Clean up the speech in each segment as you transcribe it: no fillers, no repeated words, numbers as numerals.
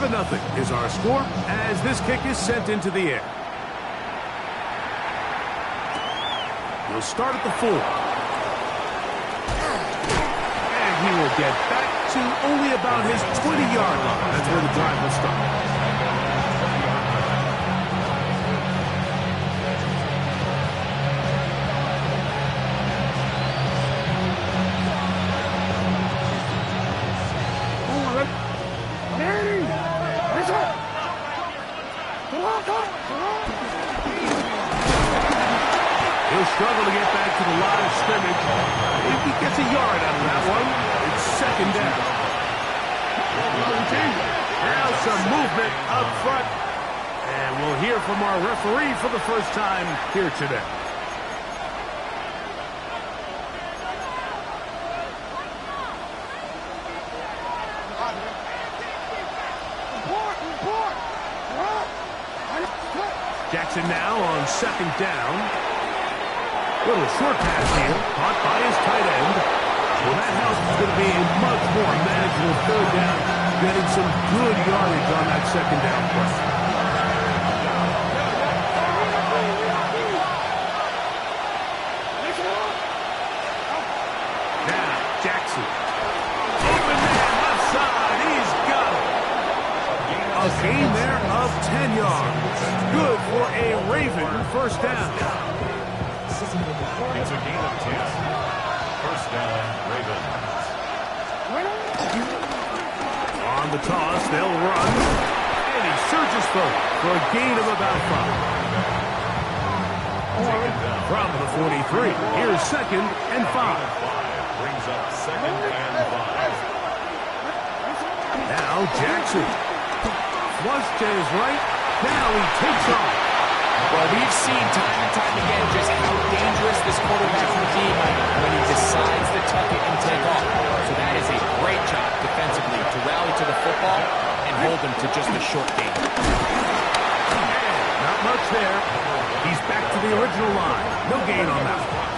7-0 is our score as this kick is sent into the air. He'll start at the 4. And he will get back to only about his 20-yard line. That's where the drive will start. He'll struggle to get back to the line of scrimmage. If he gets a yard out of that one, it's second down. Now some movement up front. And we'll hear from our referee for the first time here today. Jackson now on second down. Little short pass here, caught by his tight end. Well, that helps. It's going to be a much more manageable third down, getting some good yardage on that second down play. Now, Jackson. Open man, left side. He's got it. A gain there of 10 yards. Good for a Raven first down. It's a gain of 10. First down, Ravens. On the toss, they'll run. And he surges forward for a gain of about 5. From the 43, here's second and 5. Brings up second and 5. Now Jackson. Flush to his right. Now he takes off. Well, we've seen time and time again just how dangerous this quarterback can be when he decides to tuck it and take off. So that is a great job defensively to rally to the football and hold him to just a short gain. Not much there. He's back to the original line. No gain on that one.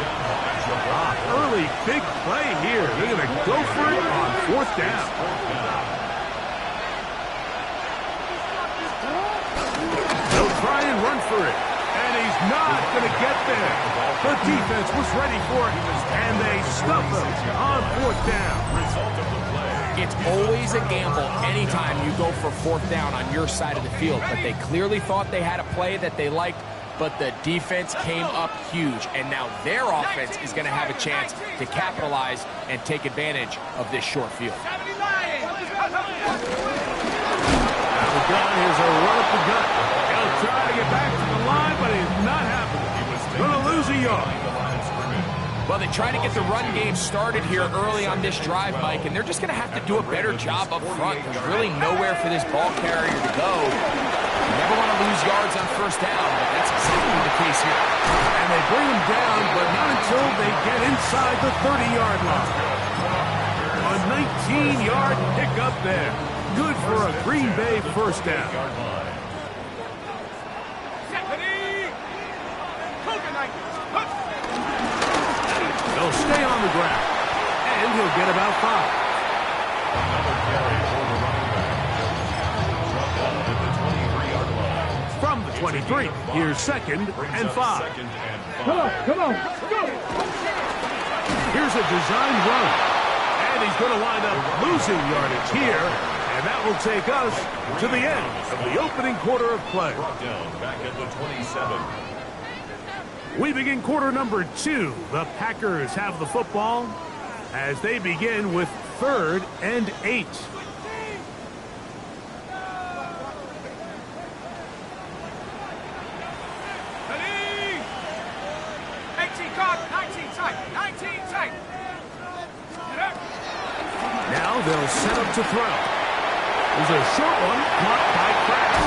Early big play here. They're going to go for it on fourth down. They'll try and run for it. And he's not going to get there. The defense was ready for it. And they stuff him on fourth down. It's always a gamble anytime you go for fourth down on your side of the field. But they clearly thought they had a play that they liked. But the defense came up huge. And now their offense is going to have a chance to capitalize and take advantage of this short field. Here's a run up the gut. He'll try to get back to the line, but it's not happening. Going to lose a yard. Well, they try to get the run game started here early on this drive, Mike, and they're just going to have to do a better job up front. There's really nowhere for this ball carrier to go. You never want to lose yards on first down, but that's exactly the case here. And they bring him down, but not until they get inside the 30-yard line. A 19-yard pickup there. Good for a Green Bay first down. They'll stay on the ground, and he'll get about 5. Another carry for the running back. From the 23-yard line. From the 23, here's second and 5. Come on, go! Here's a designed run, and he's going to wind up losing yardage here. And that will take us to the end of the opening quarter of play. Down back at the 27. We begin quarter number 2. The Packers have the football as they begin with 3rd and 8. Now they'll set up to throw. There's a short one caught by Kraft.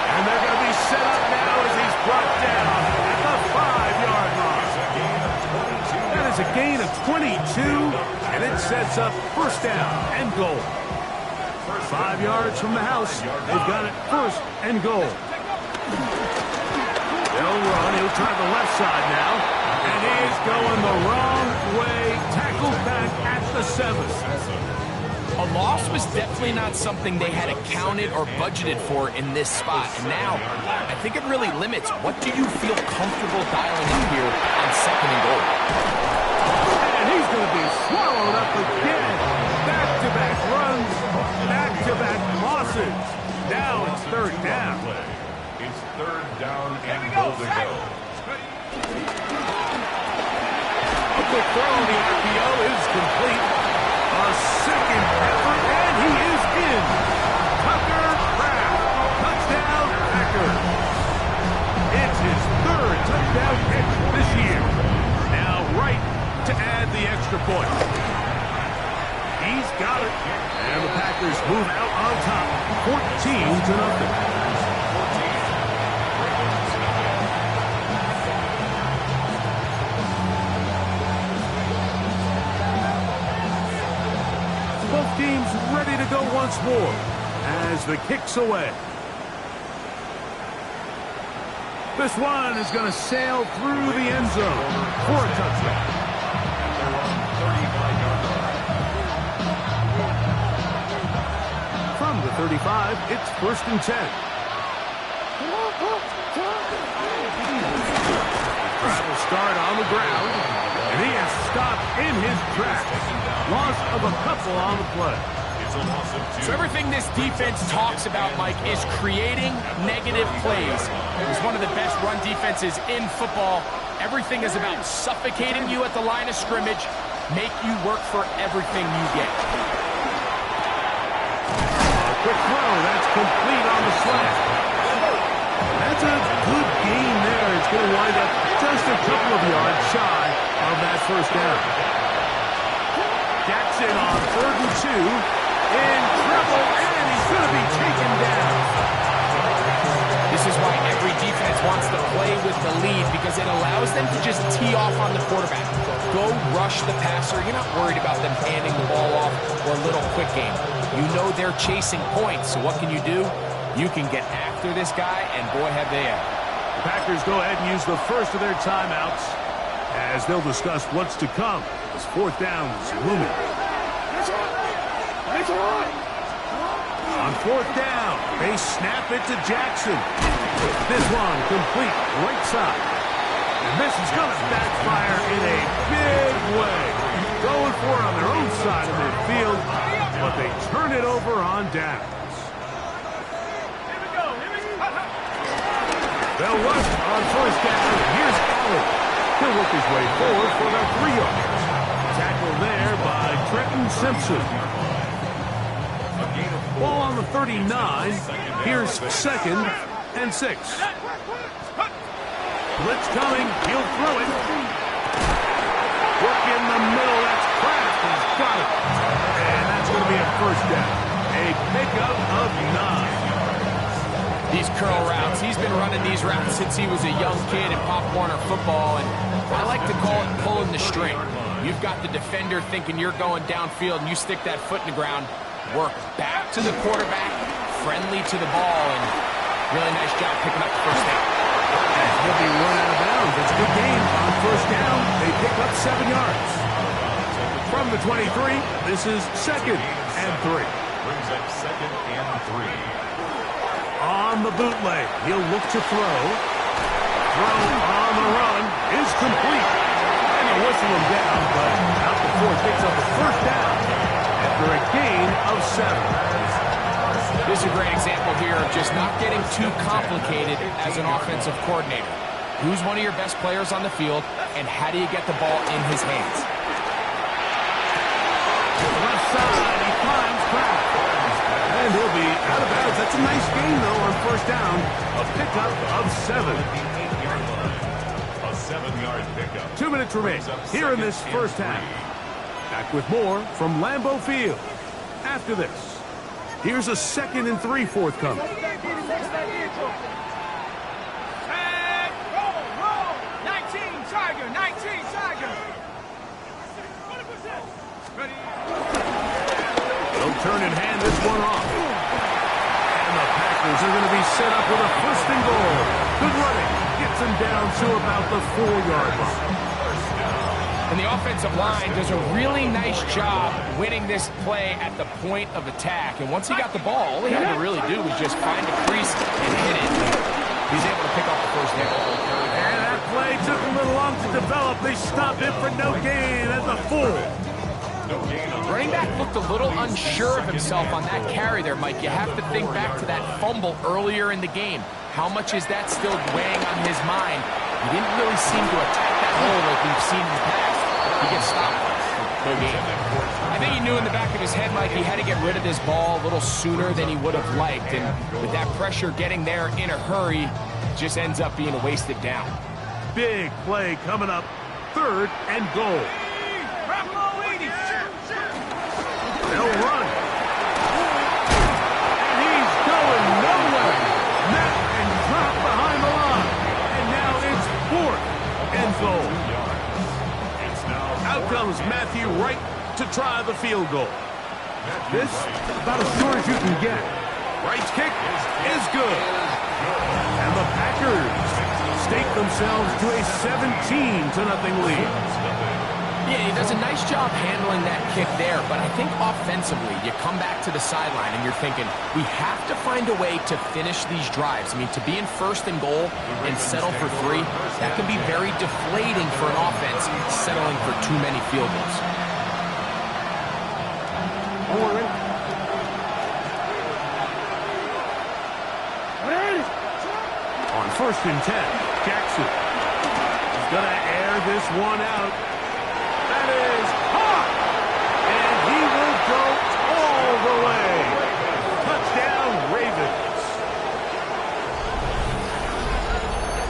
And they're going to be set up now as he's brought down at the 5-yard line. That is a gain of 22, and it sets up first down and goal. 5 yards from the house. They've got it first and goal. They'll run. He'll try the left side now. And he's going the wrong way. Tackled back at the 7. A loss was definitely not something they had accounted or budgeted for in this spot. And now, I think it really limits what do you feel comfortable dialing up here on 2nd and goal. And he's going to be swallowed up again. Back-to-back runs, back-to-back losses. Now it's 3rd down. It's 3rd down and goal to go. A quick throw on the RPO is complete. A second effort, and he is in. Tucker Kraft, touchdown Packers. It's his 3rd touchdown catch this year. Now right to add the extra point. He's got it. And the Packers move out on top, 14-0. Both teams ready to go once more as the kick's away. This one is going to sail through the end zone for a touchdown. From the 35, it's 1st and 10. Travel start on the ground, and he is stopped in his tracks. Loss of a couple on the play. It's a loss of 2. So everything this defense talks about, Mike, is creating negative plays. It's one of the best run defenses in football. Everything is about suffocating you at the line of scrimmage, make you work for everything you get. A quick throw, that's complete on the slant. That's a good gain there. It's going to wind up just a couple of yards shy of that 1st down. Jackson on 3rd and 2. In trouble, and he's going to be taken down. This is why every defense wants to play with the lead, because it allows them to just tee off on the quarterback. Go rush the passer. You're not worried about them handing the ball off or a little quick game. You know they're chasing points, so what can you do? You can get after this guy, and boy, have they ever. The Packers go ahead and use the first of their timeouts as they'll discuss what's to come as 4th down is looming. On 4th down, they snap it to Jackson. This one complete right side. And this is going to backfire in a big way. Going for it on their own side of midfield, but they turn it over on downs. They'll rush on 1st down. Here's Allen. He'll work his way forward for the 3 yards. Tackle there by Trenton Simpson. Ball on the 39. Here's 2nd and 6. Blitz coming. He'll throw it. Work in the middle. That's Kraft. He's got it. And that's going to be a 1st down. A pickup of 9. These curl routes, he's been running these routes since he was a young kid in Pop Warner football, and I like to call it pulling the string. You've got the defender thinking you're going downfield, and you stick that foot in the ground, work back to the quarterback, friendly to the ball, and really nice job picking up the 1st down. And he'll be run out of bounds. It's a good game on 1st down. They pick up 7 yards. From the 23, this is 2nd and 3. Brings up 2nd and 3. On the bootleg, he'll look to throw. Throw on the run is complete. And they'll whistle him down, but out before it picks up a 1st down after a gain of 7. This is a great example here of just not getting too complicated as an offensive coordinator. Who's one of your best players on the field, and how do you get the ball in his hands? Left side, he climbs Kraft. And he'll be out of bounds. That's a nice gain, though, on 1st down. A pickup of 7. A 7-yard pickup. 2 minutes remain here in this 1st half. Back with more from Lambeau Field. After this, here's a 2nd and 3 forthcoming. And roll. 19 Tiger. Ready. They'll turn and hand this one off. And the Packers are going to be set up with a 1st and goal. Good running. Gets them down to about the 4-yard line. And the offensive line does a really nice job winning this play at the point of attack. And once he got the ball, all he had to really do was just find a crease and hit it. He's able to pick up the first down. And that play took a little long to develop. They stopped it for no gain at the 4. Running back looked a little unsure of himself on that carry there, Mike. You have to think back to that fumble earlier in the game. How much is that still weighing on his mind? He didn't really seem to attack that hole like we've seen in the past. He gets stopped. No game. I think he knew in the back of his head, Mike, he had to get rid of this ball a little sooner than he would have liked. And with that pressure getting there in a hurry, just ends up being a wasted down. Big play coming up. 3rd and goal. They'll run. And he's going nowhere. Met and dropped behind the line. And now it's 4th and goal. Out comes Matthew Wright to try the field goal. This about as short as you can get. Wright's kick is good. And the Packers stake themselves to a 17-0 lead. Yeah, he does a nice job handling that kick there, but I think offensively, you come back to the sideline and you're thinking, we have to find a way to finish these drives. I mean, to be in 1st and goal and settle for 3, that can be very deflating for an offense settling for too many field goals. On 1st and 10, Jackson is going to air this one out. That is hot! And he will go all the way. Touchdown, Ravens.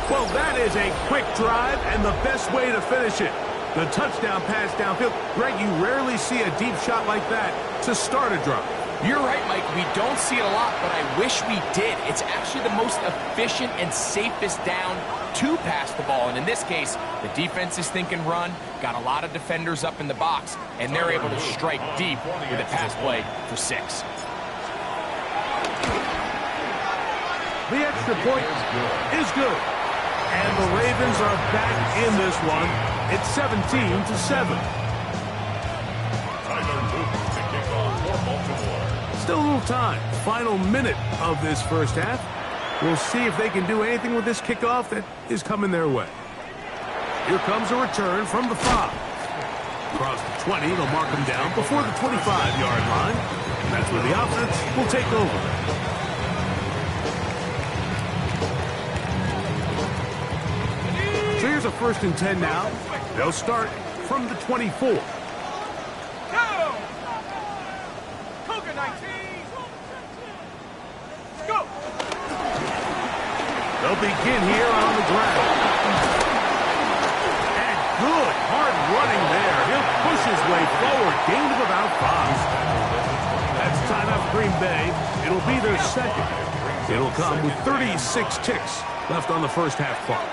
Well, that is a quick drive and the best way to finish it. The touchdown pass downfield. Greg, you rarely see a deep shot like that to start a drive. You're right, Mike. We don't see it a lot, but I wish we did. It's actually the most efficient and safest down to pass the ball. And in this case, the defense is thinking run, got a lot of defenders up in the box, and they're able to strike deep with a pass play for 6. The extra point is good. And the Ravens are back in this one. It's 17-7. Still a little time. Final minute of this first half. We'll see if they can do anything with this kickoff that is coming their way. Here comes a return from the 5. Across the 20, they'll mark him down before the 25-yard line. And that's where the offense will take over. So here's a 1st and 10 now. They'll start from the 24. Cougar 19. Go. They'll begin here on the ground. And good, hard running there. He'll push his way forward. Gain of about 5. That's timeout for Green Bay. It'll be their 2nd. It'll come with 36 ticks left on the first half clock.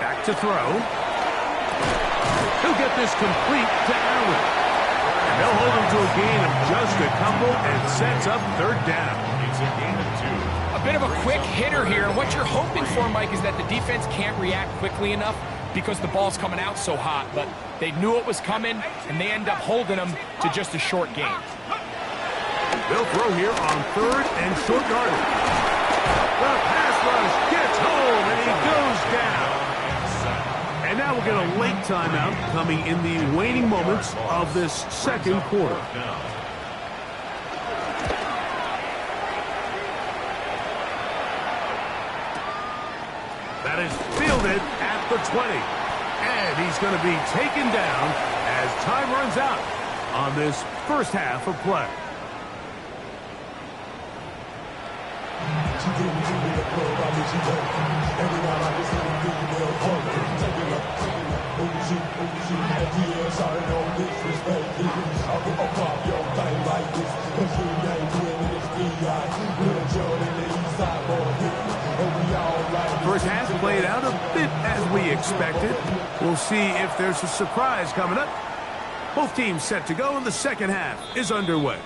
Back to throw. He'll get this complete to Allen. And they'll hold him to a gain of just a couple and sets up 3rd down. It's a gain of 2. A bit of a quick hitter here. And what you're hoping for, Mike, is that the defense can't react quickly enough because the ball's coming out so hot. But they knew it was coming, and they end up holding them to just a short gain. They'll throw here on 3rd and short yardage. The pass rush gets home, and he goes down. And now we'll get a late timeout coming in the waning moments of this 2nd quarter. That is fielded at the 20. And he's going to be taken down as time runs out on this first half of play. First half played out a bit as we expected. We'll see if there's a surprise coming up. Both teams set to go, and the second half is underway.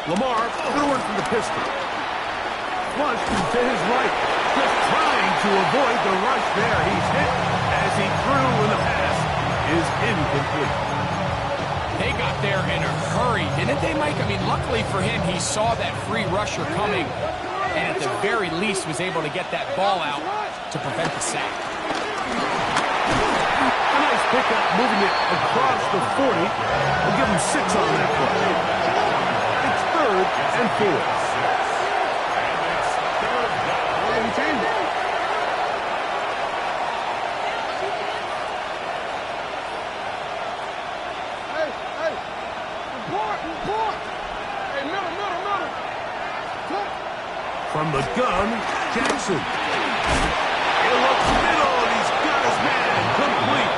Lamar going to work from the pistol. Flush to his right. Just trying to avoid the rush there. He's hit as he threw when the pass is incomplete. They got there in a hurry, didn't they, Mike? I mean, luckily for him, he saw that free rusher coming, and at the very least was able to get that ball out to prevent the sack. A nice pickup, moving it across the 40. We'll give him 6 on that play. It's 3rd and 4. From the gun, Jackson. He looks middle, and he's got his man complete.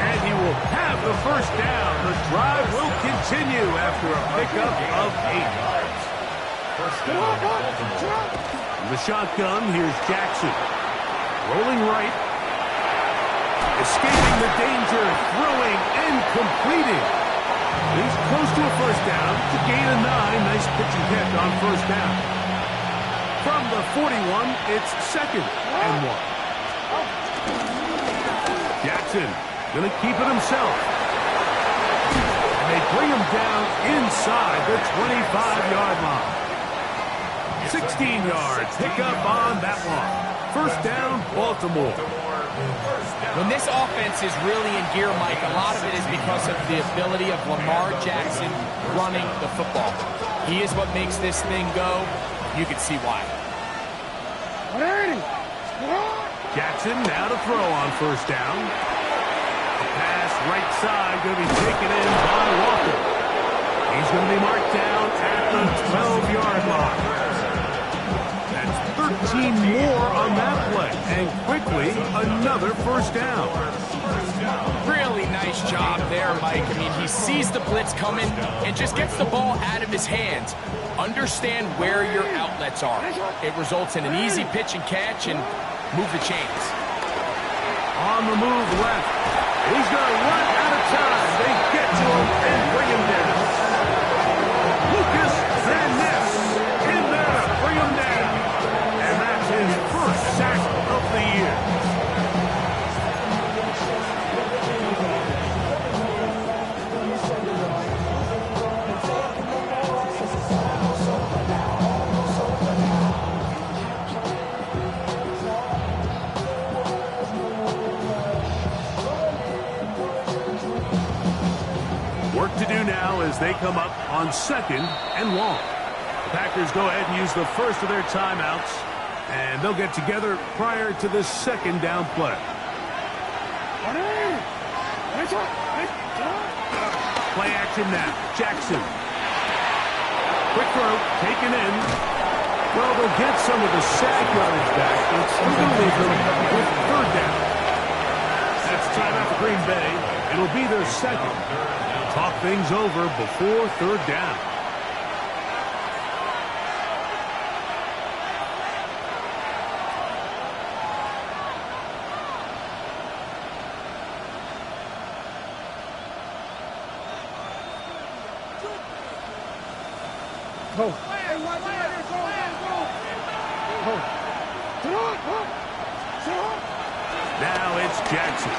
And he will have the first down. The drive will continue after a pickup of 8. First down, Baltimore. From the shotgun, here's Jackson. Rolling right. Escaping the danger, throwing and completing. He's close to a first down. To gain a 9. Nice pitch and catch on first down. From the 41, it's 2nd and 1. Jackson going to keep it himself. And they bring him down inside the 25-yard line. 16 yards. Pick up on that one. First down, Baltimore. When this offense is really in gear, Mike, a lot of it is because of the ability of Lamar Jackson running the football. He is what makes this thing go. You can see why. Jackson now to throw on first down. A pass right side going to be taken in by Walker. He's going to be marked down at the 12-yard line. That's 13 more on that play. And quickly, another first down. Really nice job there, Mike. I mean, he sees the blitz coming and just gets the ball out of his hands. Understand where your outlets are. It results in an easy pitch and catch and move the chains. On the move left. He's going to run out of time. They get to him and bring him down. Lucas Van Ness in there to bring him down. And that's his first sack of the year. Work to do now as they come up on 2nd and long. The Packers go ahead and use the first of their timeouts, and they'll get together prior to the 2nd down play. Play action now. Jackson. Quick throw, taken in. Well, they'll get some of the sack yardage back, but it's still going to leave them with 3rd down. That's timeout for Green Bay. It'll be their 2nd. Talk things over before 3rd down. Go. Now it's Jackson.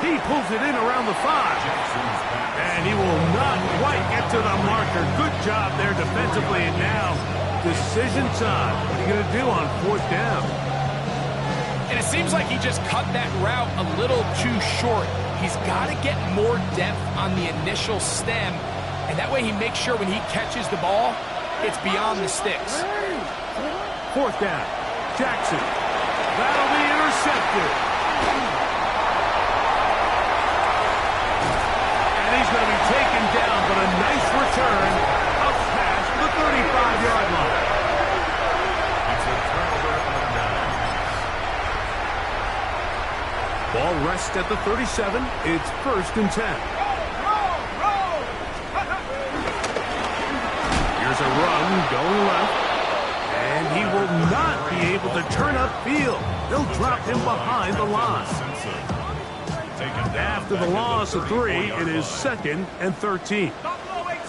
He pulls it in around the 5. And he will not quite get to the marker. Good job there defensively. And now, decision time. What are you going to do on 4th down? And it seems like he just cut that route a little too short. He's got to get more depth on the initial stem. And that way he makes sure when he catches the ball, it's beyond the sticks. 4th down. Jackson. That'll be intercepted. He's going to be taken down, but a nice return up past the 35-yard line. It's a turnover on downs. Ball rests at the 37. It's 1st and 10. Here's a run going left. And he will not be able to turn upfield. They'll drop him behind the line. After the loss of 3, it is 2nd and 13. Buffalo 18.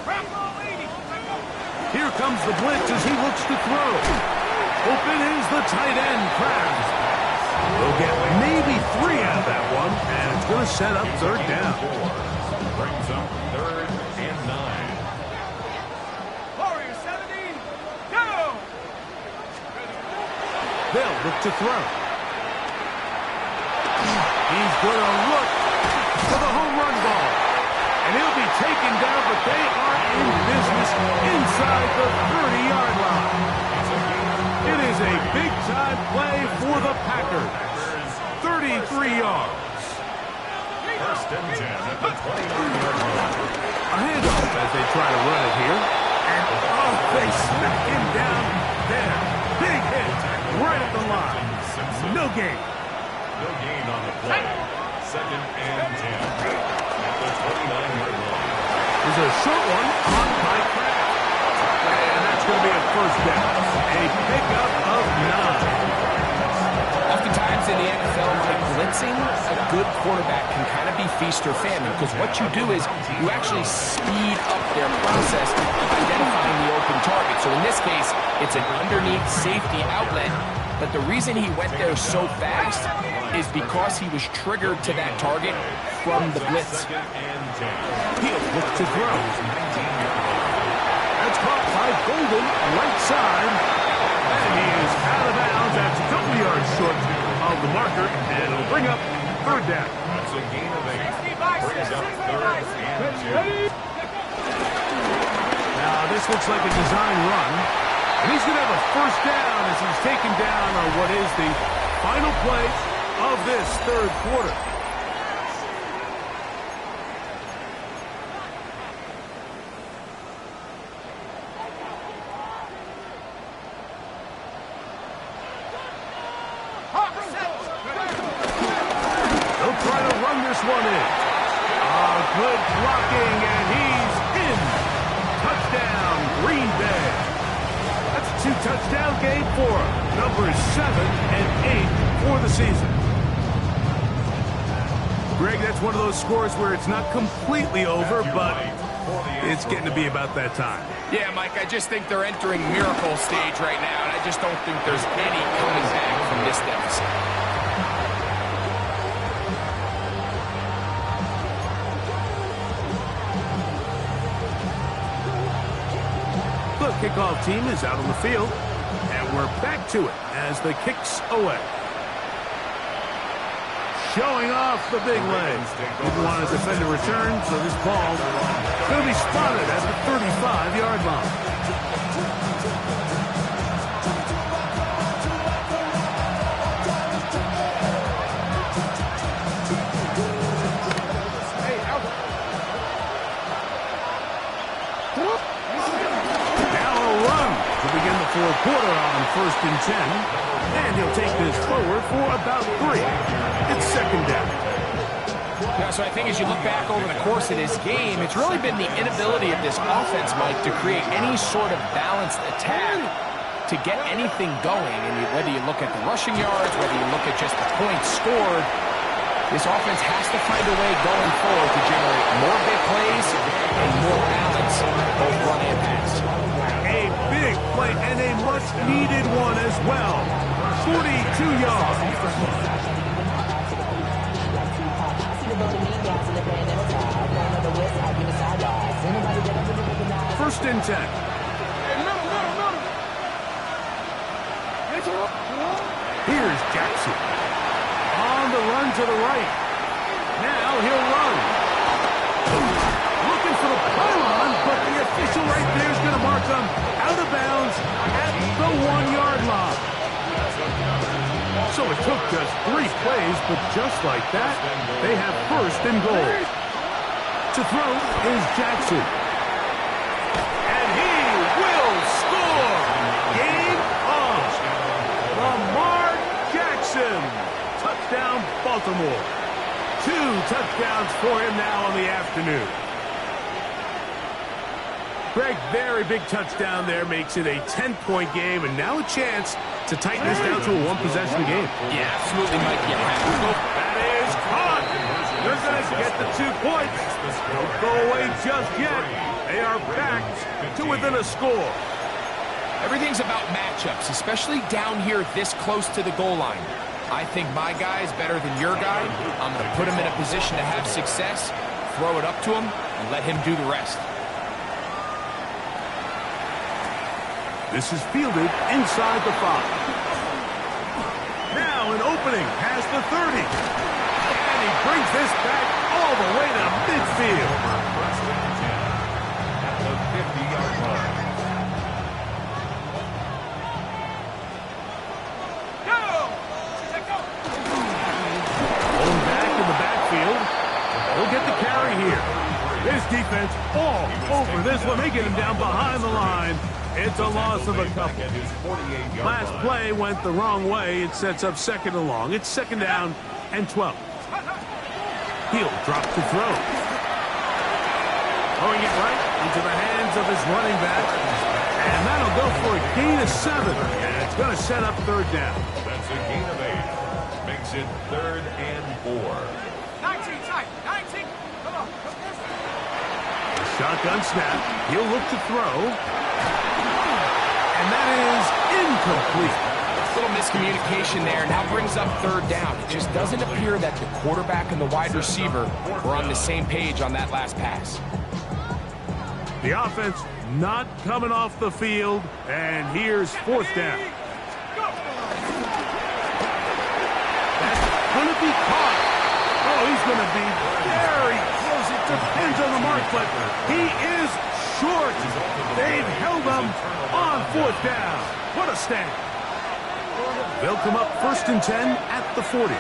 Ready. Buffalo 80. Here comes the blitz as he looks to throw. Open is the tight end, Krabs. They'll get maybe 3 out of that one, and it's going to set up 3rd down. Brings up 3rd and 9. Warriors 70. Go. They'll look to throw. He's going to look for the home run ball. And he'll be taken down, but they are in business inside the 30-yard line. It is a big-time play for the Packers. 33 yards. 1st and 10 at the 29-yard line. A handoff as they try to run it here. And, oh, they smack him down there. Big hit right at the line. No gain. No gain on the play. 2nd and 10 at the 29-yard line. There's a short one on by Kraft. And that's going to be a 1st down. A pickup of 9. Oftentimes in the NFL, like blitzing, a good quarterback can kind of be feast or famine, because what you do is you actually speed up their process of identifying the open target. So in this case, it's an underneath safety outlet, but the reason he went there so fast is because he was triggered to that target from the blitz. 2nd and 10. He'll look to throw. That's caught by Golden, right side. And he is out of bounds. That's a couple yards short of the marker, and it'll bring up 3rd down. That's a gain of 8. Brings up 3rd and 2. Now, this looks like a design run. And he's going to have a 1st down as he's taken down on what is the final play of this 3rd quarter. They'll try to run this one in. Good blocking, and he's in. Touchdown, Green Bay. That's a 2-touchdown game for him. Numbers 7 and 8 for the season. Greg, that's one of those scores where it's not completely over, but it's getting to be about that time. Yeah, Mike, I just think they're entering miracle stage right now, and I just don't think there's any coming back from this deficit. The kickoff team is out on the field, and we're back to it as the kick's away. Showing off the big legs. Didn't want to defend a return, so this ball is going to be spotted at the 35-yard line. Now a run to begin the 4th quarter on 1st and 10. And he'll take this forward for about 3. It's 2nd down. Yeah, so I think as you look back over the course of this game, it's really been the inability of this offense, Mike, to create any sort of balanced attack to get anything going. And whether you look at the rushing yards, whether you look at just the points scored, this offense has to find a way going forward to generate more big plays and more balance, both run and pass. A big play and a much-needed one as well. 42 yards. First and 10. Here's Jackson. On the run to the right. Now he'll run. Looking for the pylon, but the official right there is going to mark him out of bounds at the 1-yard line. So it took just 3 plays, but just like that, they have 1st and goal. To throw is Jackson. And he will score! Game on! Lamar Jackson! Touchdown, Baltimore. 2 touchdowns for him now on the afternoon. Greg, very big touchdown there, makes it a 10-point game, and now a chance to tighten this down to a one-possession game. Yeah, absolutely, Mike. You have to go. That is caught. They're going to get the 2 points. Don't go away just yet. They are back to within a score. Everything's about matchups, especially down here this close to the goal line. I think my guy is better than your guy. I'm going to put him in a position to have success, throw it up to him, and let him do the rest. This is fielded inside the 5. Now an opening past the 30. And he brings this back all the way to midfield. First and 10 at the 50-yard line. Going back in the backfield. He'll get the carry here. His defense all over this one. They get him down behind the line. It's a loss of a couple. Last play went the wrong way. It sets up 2nd and long. It's 2nd down and 12. He'll drop to throw. Throwing it right into the hands of his running back. And that'll go for a gain of 7. And it's going to set up 3rd down. That's a gain of 8. Makes it 3rd and 4. 19, tight, 19. Come on. Shotgun snap. He'll look to throw. And that is incomplete. A little miscommunication there. Now brings up 3rd down. It just doesn't appear that the quarterback and the wide receiver were on the same page on that last pass. The offense not coming off the field. And here's 4th down. That's going to be caught. Oh, he's going to be very close. It depends on the mark, but he is short. They've held him on 4th down. What a stand. They'll come up 1st and 10 at the 40.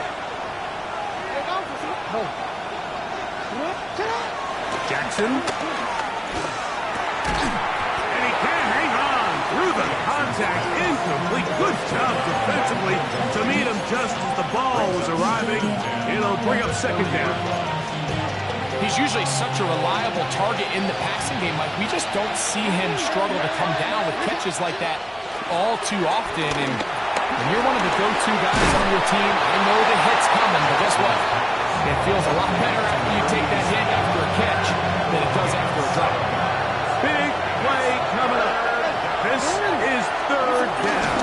Jackson. And he can hang on through the contact. Incomplete. Good job defensively to meet him just as the ball was arriving. It'll bring up 2nd down. He's usually such a reliable target in the passing game. Like, we just don't see him struggle to come down with catches like that all too often. And when you're one of the go-to guys on your team, I know the hit's coming, but guess what? It feels a lot better after you take that hit after a catch than it does after a drop. Big play coming up. This is 3rd down.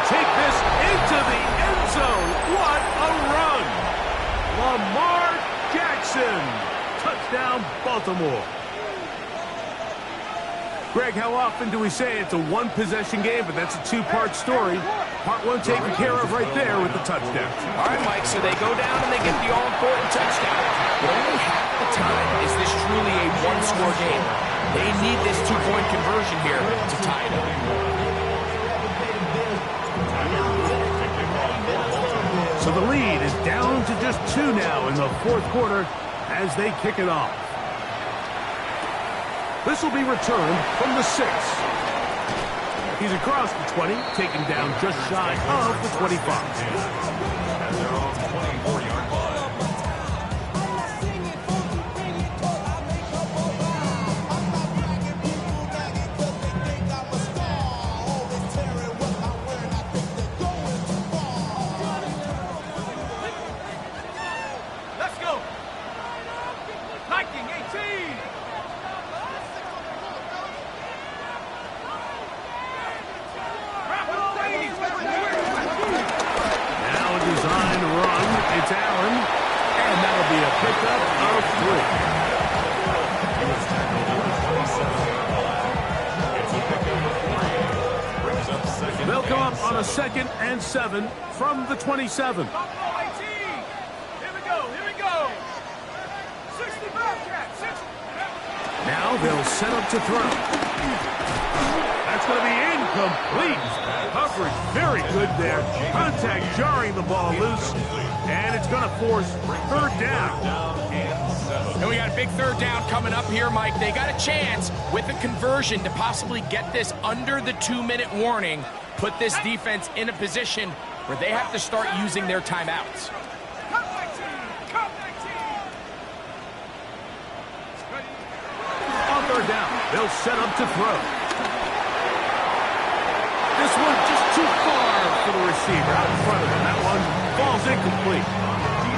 Take this into the end zone. What a run. Lamar Jackson. Touchdown, Baltimore. Greg, how often do we say it's a one-possession game, but that's a 2-part story? Part 1 taken care of right there with the touchdown. All right, Mike, so they go down and they get the all-important touchdown. But only half the time is this truly a one-score game. They need this 2-point conversion here to tie it up. So the lead is down to just 2 now in the 4th quarter as they kick it off. This will be returned from the 6. He's across the 20, taken down just shy of the 25. And they're on 24-yard line. Pickup of 3. They'll come up on a 2nd and 7 from the 27. Here we go, here we go. 65, Jack, 60. Now they'll set up to throw. That's going to be incomplete. Coverage very good there. Contact jarring the ball loose. And it's going to force 3rd down. And we got a big 3rd down coming up here, Mike. They got a chance with a conversion to possibly get this under the 2-minute warning, put this defense in a position where they have to start using their timeouts. Cut back team! Cut back team! On third down, they'll set up to throw. This one just too far for the receiver out in front of him. That one falls incomplete.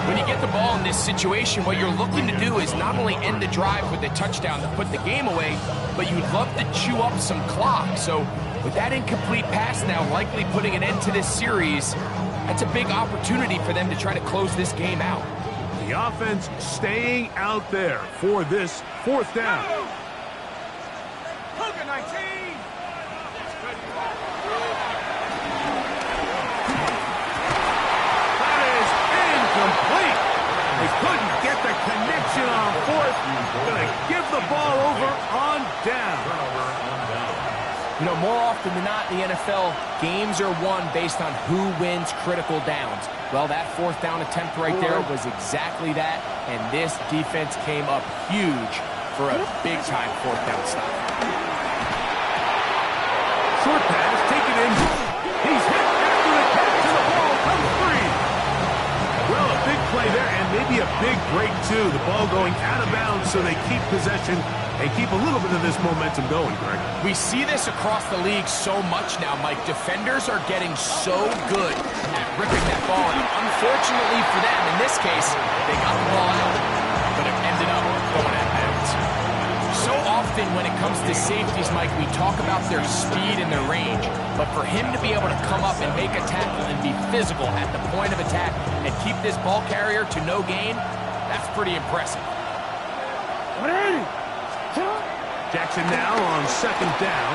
When you get the ball in this situation, what you're looking to do is not only end the drive with a touchdown to put the game away, but you'd love to chew up some clock. So with that incomplete pass now likely putting an end to this series, that's a big opportunity for them to try to close this game out. The offense staying out there for this fourth down. Hogan 19! Complete. They couldn't get the connection on fourth. Gonna give the ball over on down. You know, more often than not in the NFL, games are won based on who wins critical downs. Well, that fourth down attempt right there was exactly that, and this defense came up huge for a big-time fourth down stop. Short pass, take it in. He's hit after the catch, and the ball comes free. Well, a big play there, and maybe a big break, too. The ball going out of bounds, so they keep possession and keep a little bit of this momentum going, Greg. We see this across the league so much now, Mike. Defenders are getting so good at ripping that ball out. Unfortunately for them, in this case, they got the ball out, but it ended up going out of bounds. So often when it comes to safeties, Mike, we talk about their speed and their range, but for him to be able to come up and make a tackle and be physical at the point of attack and keep this ball carrier to no gain, that's pretty impressive. Jackson now on second down.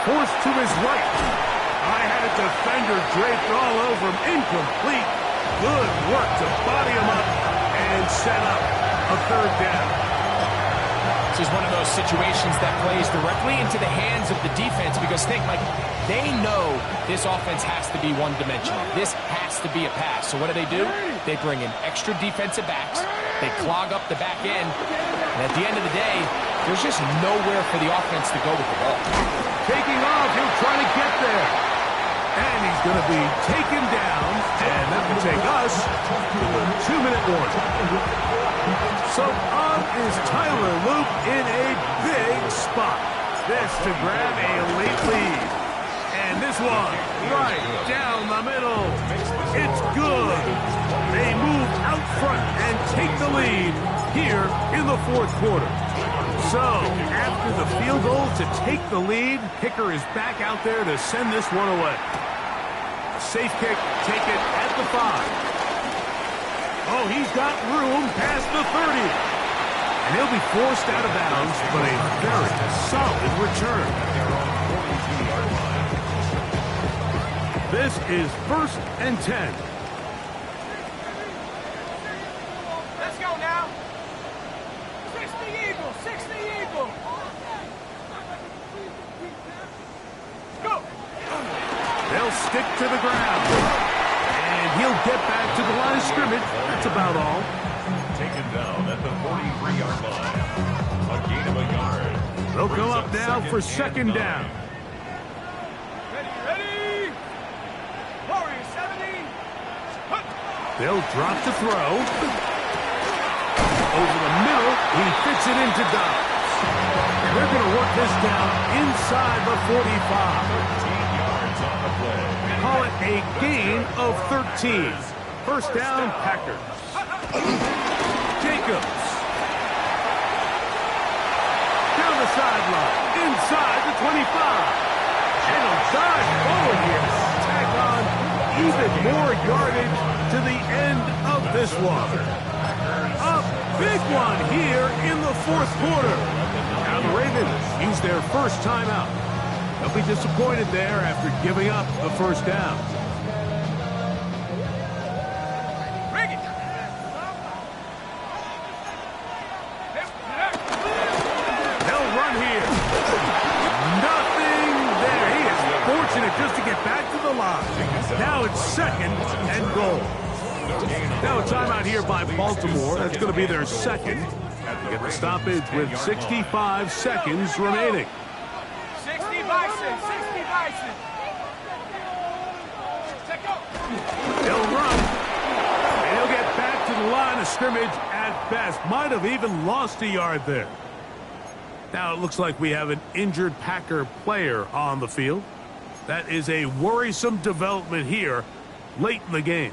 Forced to his right. I had a defender draped all over him. Incomplete. Good work to body him up and set up a third down. This is one of those situations that plays directly into the hands of the defense because think, Mike, they know this offense has to be one-dimensional. This has to be a pass. So what do? They bring in extra defensive backs. They clog up the back end. And at the end of the day, there's just nowhere for the offense to go with the ball. Taking off, he'll try to get there. And he's going to be taken down. And that will take us to a 2-minute warning. So on is Tyler Loop in a big spot. This to grab a late lead. And this one right down the middle. It's good. They move out front and take the lead here in the fourth quarter. So, after the field goal to take the lead, kicker is back out there to send this one away. Safe kick, take it at the 5. Oh, he's got room past the 30. And he'll be forced out of bounds, but a very solid return. This is 1st and 10. Let's go now. 60 Eagles, 60 Eagles. Go. They'll stick to the ground. And he'll get back to the line of scrimmage. That's about all. Taken down at the 43-yard line. A gain of a yard. They'll come up now for second down. Ready. Warriors 70. They'll drop to throw. Over the middle, he fits it into Dobbs. And they're going to work this down inside the 45. 13 yards on the play. Call it a gain of 13. First down, Packers. Jacobs. Down the sideline, inside the 25. And he'll dive forward here. Tag on even more yardage to the end of this one. A big one here in the fourth quarter. Now the Ravens use their first timeout. They'll be disappointed there after giving up the first down. They'll run here. Nothing there. He is fortunate just to get back to the line. Now it's second and goal. Now a timeout here by Baltimore. That's going to be their second. Get the stoppage with 65 seconds remaining. 60 Bison, 60 Bison. Take go. He'll run. And he'll get back to the line of scrimmage at best. Might have even lost a yard there. Now it looks like we have an injured Packer player on the field. That is a worrisome development here late in the game.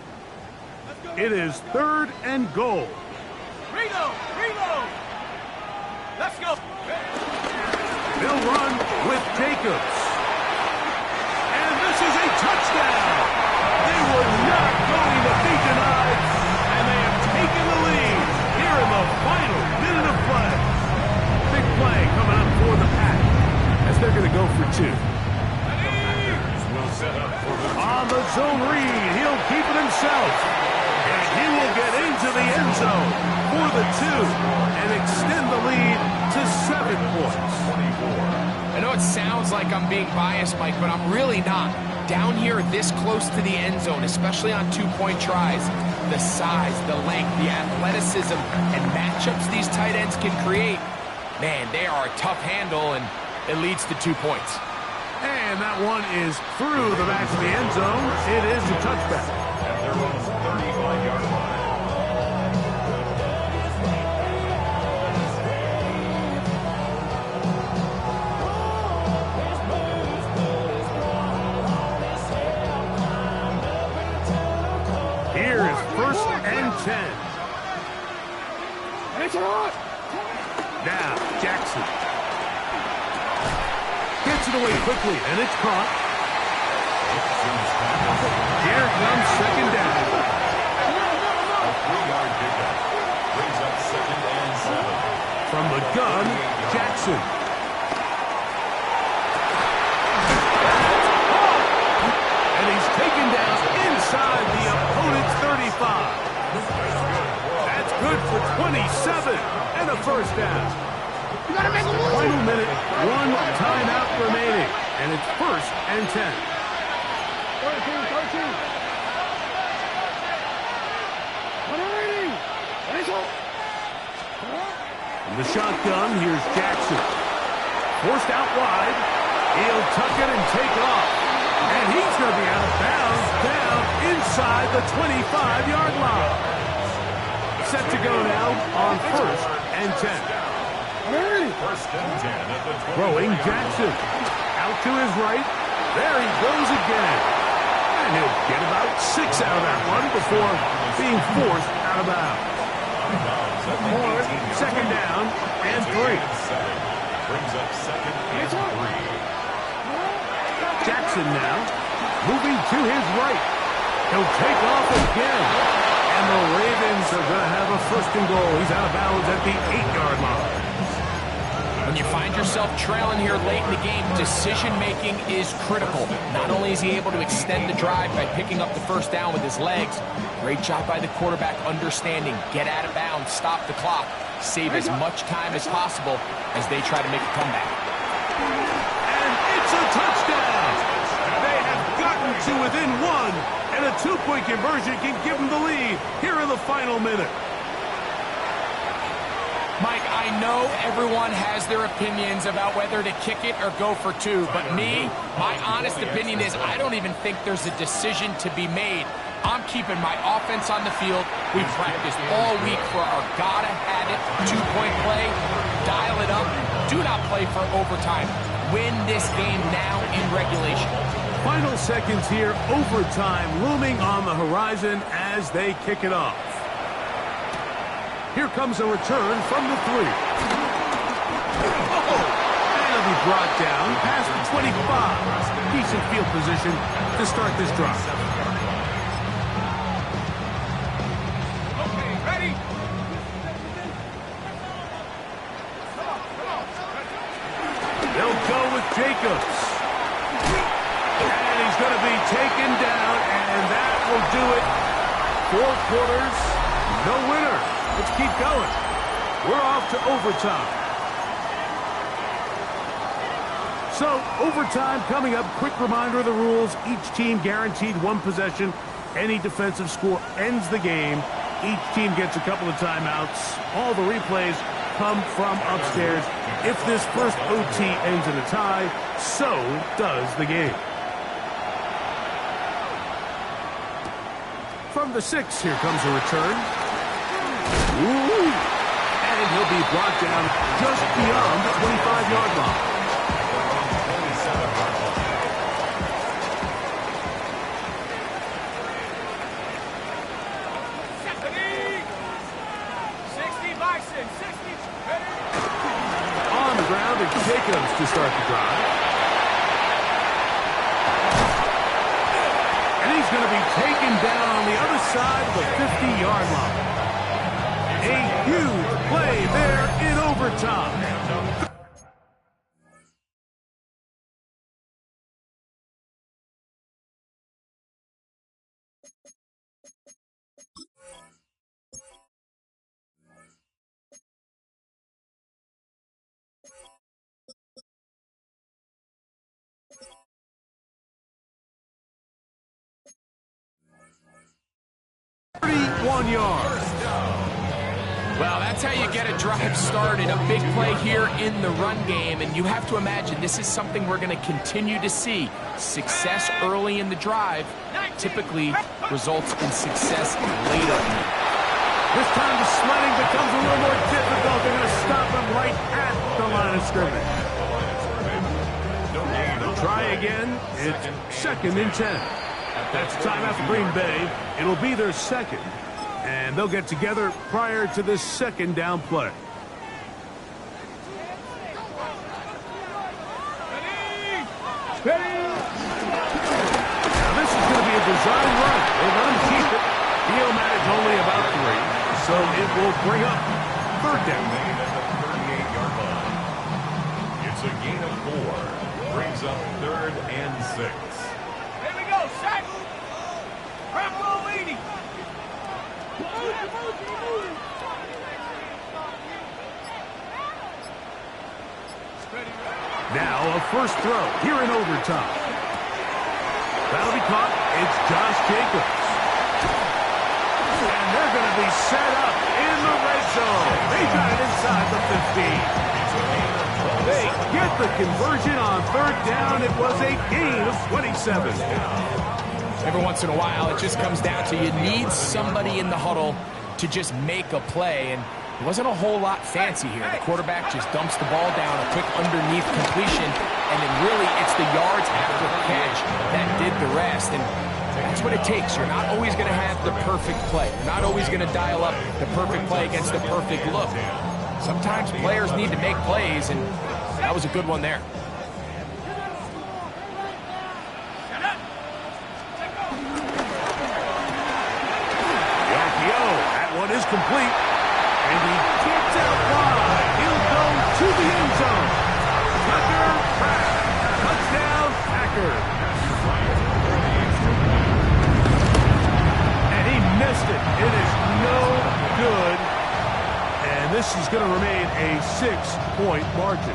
It is 3rd and goal. Reload! Reload! Let's go! They'll run with Jacobs. And this is a touchdown. They were not going to be denied, and they have taken the lead here in the final minute of play. Big play coming up for the Pack as they're going to go for 2. Will set up for the On the zone read, he'll keep it himself. And he will get into the end zone for the 2 and extend the lead to 7 points. I know it sounds like I'm being biased, Mike, but I'm really not. Down here this close to the end zone, especially on 2-point tries, the size, the length, the athleticism, and matchups these tight ends can create, man, they are a tough handle, and it leads to 2 points. And that one is through the back of the end zone. It is a touchback. at their own 35-yard line. Here is 1st and 10. Now, Jackson. Gets it away quickly, and it's caught. Here comes 2nd down. A 3-yard pickup brings up 2nd and 7. From the gun, Jackson. And he's taken down inside the opponent's 35. That's good for 27 and a 1st down. Final minute, 1 timeout remaining, and it's 1st and 10. 13. From the shotgun, here's Jackson. Forced out wide. He'll tuck it and take off. And he's going to be out of bounds down inside the 25-yard line. Set to go now on 1st and 10. 1st and 10 at the 20. Throwing Jackson. Out to his right. There he goes again. And he'll get about 6 out of that one before being forced out of bounds. 2nd down and 3. Brings up 2nd and 3. Jackson now moving to his right. He'll take off again. And the Ravens are going to have a 1st and goal. He's out of bounds at the 8-yard line. When you find yourself trailing here late in the game, decision-making is critical. Not only is he able to extend the drive by picking up the 1st down with his legs, great job by the quarterback understanding, get out of bounds, stop the clock, save as much time as possible as they try to make a comeback. And it's a touchdown! They have gotten to within 1, and a 2-point conversion can give them the lead here in the final minute. Mike, I know everyone has their opinions about whether to kick it or go for 2, but my honest opinion is I don't even think there's a decision to be made. I'm keeping my offense on the field. We practiced all week for our gotta-have-it 2-point play. Dial it up. Do not play for overtime. Win this game now in regulation. Final seconds here, overtime looming on the horizon as they kick it off. Here comes a return from the 3. And it'll be brought down past the 25. Decent field position to start this drive. Okay, ready? They'll go with Jacobs. And he's going to be taken down, and that will do it. 4 quarters, no winner. Let's keep going. We're off to overtime. So, overtime coming up. Quick reminder of the rules. Each team guaranteed 1 possession. Any defensive score ends the game. Each team gets a couple of timeouts. All the replays come from upstairs. If this first OT ends in a tie, so does the game. From the 6, here comes a return. Ooh. And he'll be brought down just beyond the 25-yard line. On the ground, it's Jacobs to start the drive. And he's going to be taken down on the other side of the 50-yard line. A huge play there in overtime. Yards. Well, that's how you get a drive started. A big play here in the run game, and you have to imagine this is something we're going to continue to see. Success early in the drive typically results in success later. This time the sledding becomes a little more difficult. They're going to stop him right at the line of scrimmage. Try again. It's 2nd and 10. That's timeout for Green Bay. It'll be their 2nd. And they'll get together prior to this 2nd down play. Now this is going to be a design run. They run keep it. He'll manage only about 3, so it will bring up 3rd down. It's a gain of 4. Brings up 3rd and 6. Here we go, sack. Rambo leading. Now a first throw here in overtime. That'll be caught. It's Josh Jacobs. And they're going to be set up in the red zone. They got it inside the 15. They get the conversion on 3rd down. It was a gain of 27. Every once in a while, it just comes down to you need somebody in the huddle to just make a play, and it wasn't a whole lot fancy here. The quarterback just dumps the ball down, a quick underneath completion, and then really it's the yards after the catch that did the rest, and that's what it takes. You're not always going to have the perfect play. You're not always going to dial up the perfect play against the perfect look. Sometimes players need to make plays, and that was a good one there. Is complete, and he gets out wide. He'll go to the end zone. Tucker Kraft, touchdown Packers. And he missed it. It is no good, and this is going to remain a 6-point margin.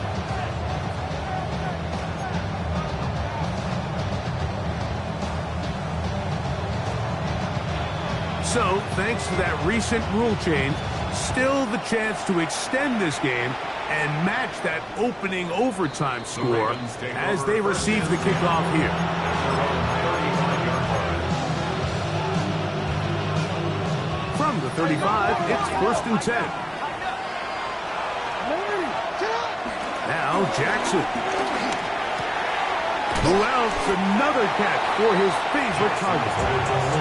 So, thanks to that recent rule change, still the chance to extend this game and match that opening overtime score as they receive the kickoff here. From the 35, it's 1st and 10. Now Jackson. Who else? Another catch for his favorite target.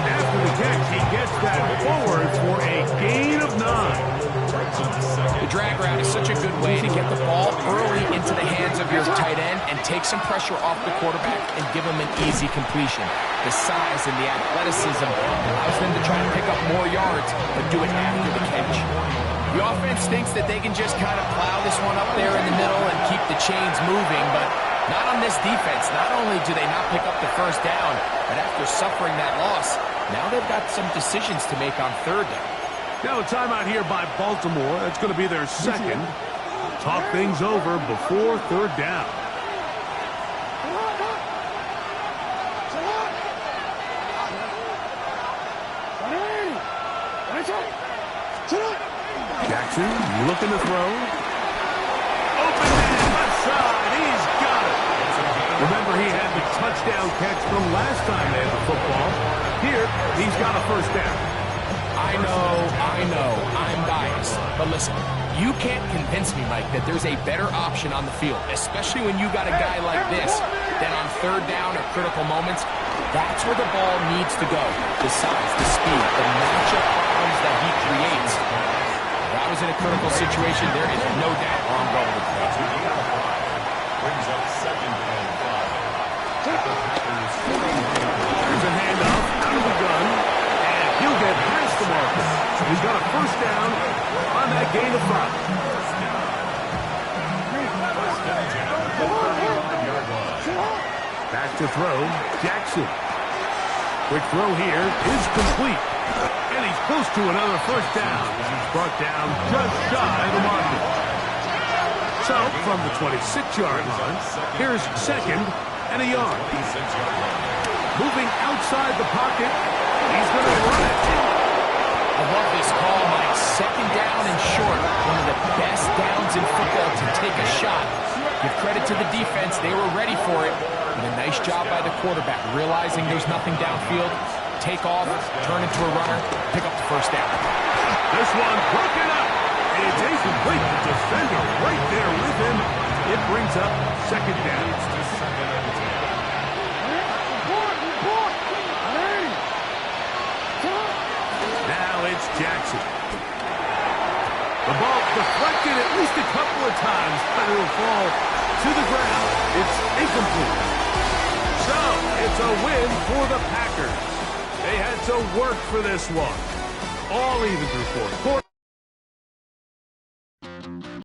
After the catch, he gets that forward for a gain of 9. The drag route is such a good way to get the ball early into the hands of your tight end and take some pressure off the quarterback and give him an easy completion. The size and the athleticism allows them to try to pick up more yards, but do it after the catch. The offense thinks that they can just kind of plow this one up there in the middle and keep the chains moving, but not on this defense. Not only do they not pick up the 1st down, but after suffering that loss, now they've got some decisions to make on 3rd down. Now a timeout here by Baltimore. That's going to be their 2nd. Talk things over before 3rd down. Jackson looking to throw. Open man, left side. He's got it. Remember, he had the touchdown catch from last time they had the football. Here, he's got a first down. I know, I'm biased. But listen, you can't convince me, Mike, that there's a better option on the field, especially when you got a guy like this, that on third down or critical moments, that's where the ball needs to go. The size, the speed, the matchup problems that he creates. If I was in a critical situation, there is no doubt where I'm going with that. Brings up 2nd and 5. There's a handoff out of the gun, and he'll get past the marker. He's got a first down on that gain of 5. Back to throw, Jackson. Quick throw here is complete. And he's close to another first down. He's brought down just shy of the marker. So, from the 26-yard line, here's 2nd and a yard. Moving outside the pocket, he's going to run it. I love this call, Mike. 2nd down and short. One of the best downs in football to take a shot. Give credit to the defense. They were ready for it. And a nice job by the quarterback, realizing there's nothing downfield. Take off, turn into a runner, pick up the first down. This one broken up. It's incomplete. The defender right there with him. It brings up 2nd down. Now it's Jackson. The ball deflected at least a couple of times, but it'll fall to the ground. It's incomplete. So, it's a win for the Packers. They had to work for this one. All even through 4 quarters.